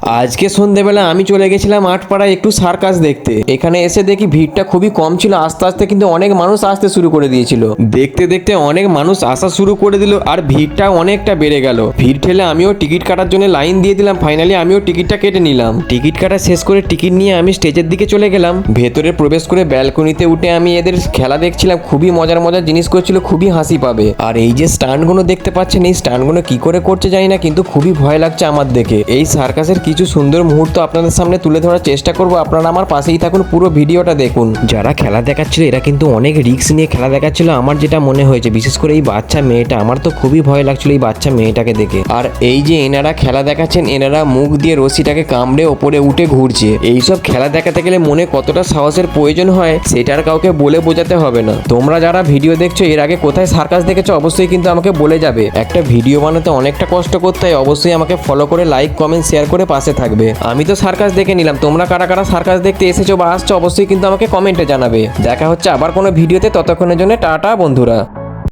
আজকে সন্ধ্যেবেলা আমি চলে গেছিলাম আটপাড়ায় একটু সার্কাস দেখতে। এখানে এসে দেখি ভিড়টা খুবই কম ছিল, আস্তে আস্তে কিন্তু অনেক মানুষ আসতে শুরু করে দিয়েছিল। দেখতে দেখতে অনেক মানুষ আসা শুরু করে দিল আর ভিড়টা অনেকটা বেড়ে গেল। ভিড় ঠেলে আমিও টিকিট কাটার জন্য লাইন দিয়ে দিলাম। ফাইনালি আমিও টিকিটটা কেটে নিলাম। টিকিট কাটা শেষ করে টিকিট নিয়ে আমি স্টেজের দিকে চলে গেলাম। ভেতরে প্রবেশ করে ব্যালকনিতে উঠে আমি এদের খেলা দেখছিলাম। খুবই মজার মজার জিনিস করছিল, খুবই হাসি পাবে। আর এই যে স্টান্টগুলো দেখতে পাচ্ছেন, এই স্টান্টগুলো কি করে করছে জানি না, কিন্তু খুবই ভয় লাগছে আমার দেখে। এই সার্কাসের কিছু সুন্দর মুহূর্ত আপনাদের সামনে তুলে ধরার চেষ্টা করব। আপনারা আমার পাশেই থাকুন, পুরো ভিডিওটা দেখুন। যারা খেলা দেখাচ্ছিল এরা কিন্তু অনেক রিস্ক নিয়ে খেলা দেখাচ্ছিল, আমার যেটা মনে হয়েছে। বিশেষ করে এই বাচ্চা মেয়েটা, আমার তো খুবই ভয় লাগছিল এই বাচ্চা মেয়েটাকে দেখে। আর এই যে এনারা খেলা দেখাচ্ছেন, এনারা মুখ দিয়ে রশিটাকে কামড়ে ওপরে উঠে ঘুরছে। এইসব খেলা দেখাতে গেলে মনে কতটা সাহসের প্রয়োজন হয় সেটার কাউকে বলে বোঝাতে হবে না। তোমরা যারা ভিডিও দেখছো এর আগে কোথায় সার্কাস দেখেছো অবশ্যই কিন্তু আমাকে বলে যাবে। একটা ভিডিও বানাতে অনেকটা কষ্ট করতে হয়। অবশ্যই আমাকে ফলো করে লাইক কমেন্ট শেয়ার করে পাশে থাকবে। আমি তো সার্কাস দেখে নিলাম, তোমরা কারা কারা সার্কাস দেখতে এসেছো বা আসছো অবশ্যই কিন্তু আমাকে কমেন্টে জানাবে। দেখা হচ্ছে আবার কোনো ভিডিওতে, ততক্ষণের জন্য টাটা বন্ধুরা।